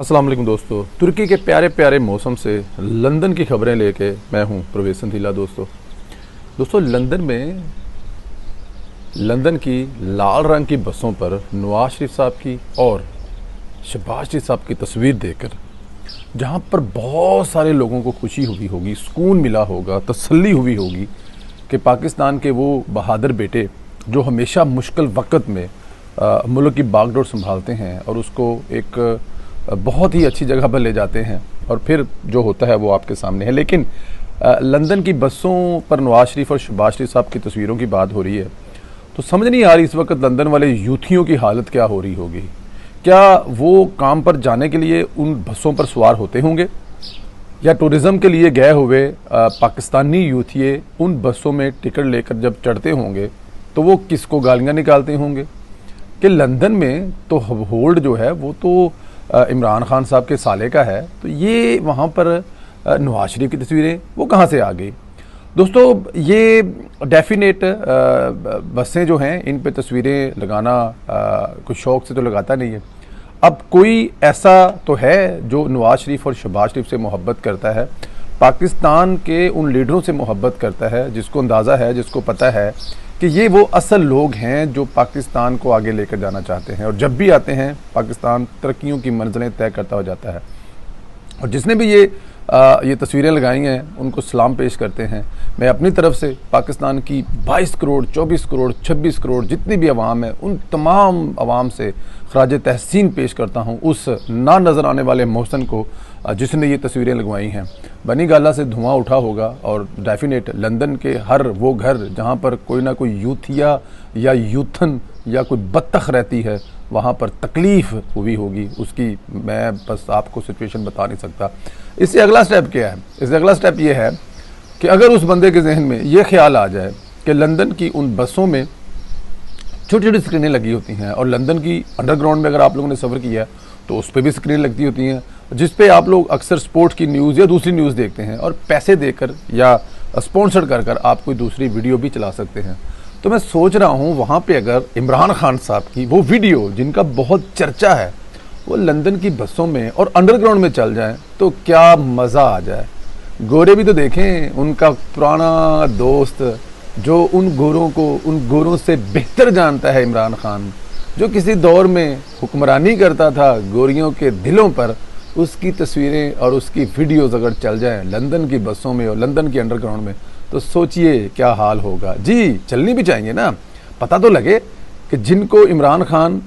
अस्सलाम वालेकुम दोस्तों, तुर्की के प्यारे प्यारे मौसम से लंदन की खबरें लेके मैं हूं प्रवेश संधीला। दोस्तों लंदन की लाल रंग की बसों पर नवाज शरीफ साहब की और शहबाज शरीफ साहब की तस्वीर देखकर जहां पर बहुत सारे लोगों को खुशी हुई होगी, सुकून मिला होगा, तसल्ली हुई होगी कि पाकिस्तान के वो बहादुर बेटे जो हमेशा मुश्किल वक्त में मुल्क की बागडोर संभालते हैं और उसको एक बहुत ही अच्छी जगह पर ले जाते हैं और फिर जो होता है वो आपके सामने है। लेकिन लंदन की बसों पर नवाज शरीफ और शहबाज शरीफ साहब की तस्वीरों की बात हो रही है तो समझ नहीं आ रही इस वक्त लंदन वाले यूथियों की हालत क्या हो रही होगी। क्या वो काम पर जाने के लिए उन बसों पर सवार होते होंगे या टूरिज़्म के लिए गए हुए पाकिस्तानी यूथिये उन बसों में टिकट लेकर जब चढ़ते होंगे तो वो किसको गालियाँ निकालते होंगे कि लंदन में तो होल्ड जो है वो तो इमरान खान साहब के साले का है, तो ये वहाँ पर नवाज शरीफ की तस्वीरें वो कहाँ से आ गई। दोस्तों ये डेफिनेट बसें जो हैं इन पे तस्वीरें लगाना कुछ शौक़ से तो लगाता नहीं है। अब कोई ऐसा तो है जो नवाज शरीफ और शहबाज शरीफ से मोहब्बत करता है, पाकिस्तान के उन लीडरों से मोहब्बत करता है जिसको अंदाज़ा है, जिसको पता है कि ये वो असल लोग हैं जो पाकिस्तान को आगे लेकर जाना चाहते हैं और जब भी आते हैं पाकिस्तान तरक्कियों की मंजिलें तय करता हो जाता है। और जिसने भी ये तस्वीरें लगाई हैं उनको सलाम पेश करते हैं। मैं अपनी तरफ से पाकिस्तान की 22 करोड़ 24 करोड़ 26 करोड़ जितनी भी आवाम है उन तमाम आवाम से खराज तहसीन पेश करता हूँ उस ना नज़र आने वाले मोहसन को जिसने ये तस्वीरें लगवाई हैं। बनी गाला से धुआं उठा होगा और डेफिनेट लंदन के हर वो घर जहाँ पर कोई ना कोई यूथिया या यूथन या कोई बत्तख रहती है वहाँ पर तकलीफ़ हुई होगी, उसकी मैं बस आपको सिचुएशन बता नहीं सकता। इससे अगला स्टेप क्या है? इससे अगला स्टेप ये है कि अगर उस बंदे के जहन में ये ख्याल आ जाए कि लंदन की उन बसों में छोटी छोटी स्क्रीनें लगी होती हैं और लंदन की अंडरग्राउंड में अगर आप लोगों ने सफ़र किया तो उस पर भी स्क्रीन लगती होती हैं जिस पे आप लोग अक्सर स्पोर्ट्स की न्यूज़ या दूसरी न्यूज़ देखते हैं और पैसे देकर या स्पॉन्सर कर कर आप कोई दूसरी वीडियो भी चला सकते हैं। तो मैं सोच रहा हूँ वहाँ पे अगर इमरान खान साहब की वो वीडियो जिनका बहुत चर्चा है वो लंदन की बसों में और अंडरग्राउंड में चल जाए तो क्या मज़ा आ जाए। गोरे भी तो देखें, उनका पुराना दोस्त जो उन गोरों से बेहतर जानता है, इमरान खान जो किसी दौर में हुक्मरानी करता था गोरियों के दिलों पर, उसकी तस्वीरें और उसकी वीडियोज़ अगर चल जाएं लंदन की बसों में और लंदन के अंडरग्राउंड में तो सोचिए क्या हाल होगा। जी चलनी भी चाहिए ना, पता तो लगे कि जिनको इमरान खान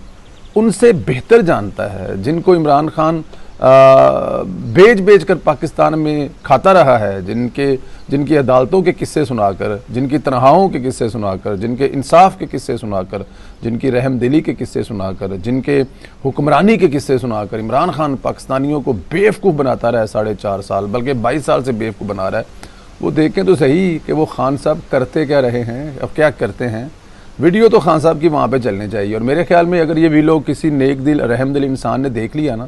उनसे बेहतर जानता है, जिनको इमरान खान बेच कर पाकिस्तान में खाता रहा है, जिनकी अदालतों के किस्से सुनाकर, जिनकी तनहाओं के किस्से सुनाकर, जिनके इंसाफ के किस्से सुनाकर, जिनकी रहमदिली के किस्से सुनाकर, जिनके हुक्मरानी के किस्से सुनाकर इमरान खान पाकिस्तानियों को बेवकूफ़ बनाता रहा है 4.5 साल, बल्कि 22 साल से बेवकूफ़ बना रहा है। वो देखें तो सही कि वो खान साहब करते क्या रहे हैं, अब क्या करते हैं। वीडियो तो खान साहब की वहाँ पे चलनी चाहिए और मेरे ख्याल में अगर ये वीडियो किसी नेक दिल रहमदिल इंसान ने देख लिया ना,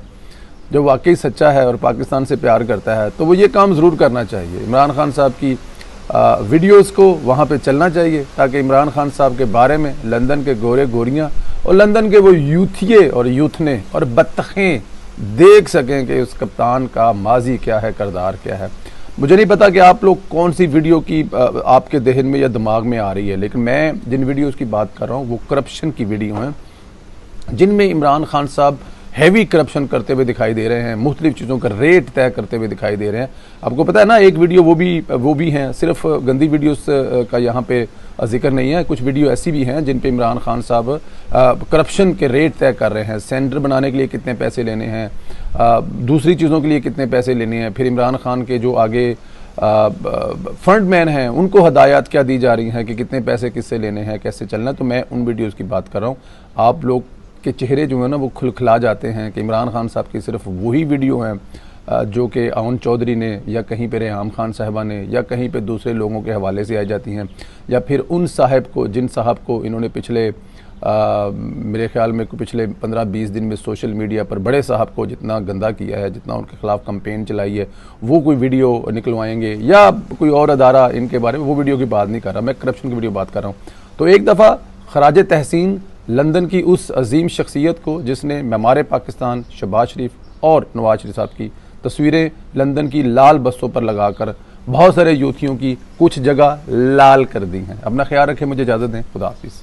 जो वाकई सच्चा है और पाकिस्तान से प्यार करता है, तो वो ये काम ज़रूर करना चाहिए। इमरान खान साहब की वीडियोस को वहाँ पे चलना चाहिए ताकि इमरान खान साहब के बारे में लंदन के गोरे गोरियाँ और लंदन के वो यूथिये और यूथने और बत्तखें देख सकें कि उस कप्तान का माजी क्या है, किरदार क्या है। मुझे नहीं पता कि आप लोग कौन सी वीडियो की आपके जहन में या दिमाग में आ रही है, लेकिन मैं जिन वीडियोज़ की बात कर रहा हूँ वो करप्शन की वीडियो हैं जिनमें इमरान खान साहब हैवी करप्शन करते हुए दिखाई दे रहे हैं, मुख्तलिफ चीज़ों का रेट तय करते हुए दिखाई दे रहे हैं। आपको पता है ना, एक वीडियो वो भी हैं, सिर्फ गंदी वीडियोस का यहाँ पे जिक्र नहीं है, कुछ वीडियो ऐसी भी हैं जिन पे इमरान खान साहब करप्शन के रेट तय कर रहे हैं, सेंटर बनाने के लिए कितने पैसे लेने हैं, दूसरी चीज़ों के लिए कितने पैसे लेने हैं, फिर इमरान खान के जो आगे फ्रंट मैन हैं उनको हदायत क्या दी जा रही हैं कि कितने पैसे किससे लेने हैं, कैसे चलना। तो मैं उन वीडियोज़ की बात कर रहा हूँ। आप लोग के चेहरे जो है ना वो खुलखिला जाते हैं कि इमरान खान साहब की सिर्फ वही वीडियो हैं जो कि आउन चौधरी ने या कहीं पे रेहाम खान साहबा ने या कहीं पे दूसरे लोगों के हवाले से आई जाती हैं, या फिर उन साहब को जिन साहब को इन्होंने पिछले मेरे ख्याल में पिछले 15-20 दिन में सोशल मीडिया पर बड़े साहब को जितना गंदा किया है, जितना उनके खिलाफ कंपेन चलाई है, वो कोई वीडियो निकलवाएंगे या कोई और अदारा इनके बारे में, वो वीडियो की बात नहीं कर रहा मैं, करप्शन की वीडियो बात कर रहा हूँ। तो एक दफ़ा खराज तहसीन लंदन की उस अजीम शख्सियत को जिसने मेमार पाकिस्तान शहबाज शरीफ और नवाज शरीफ साहब की तस्वीरें लंदन की लाल बसों पर लगाकर बहुत सारे यूथियों की कुछ जगह लाल कर दी हैं। अपना ख्याल रखें, मुझे इजाज़त दें, खुदा हाफिज़।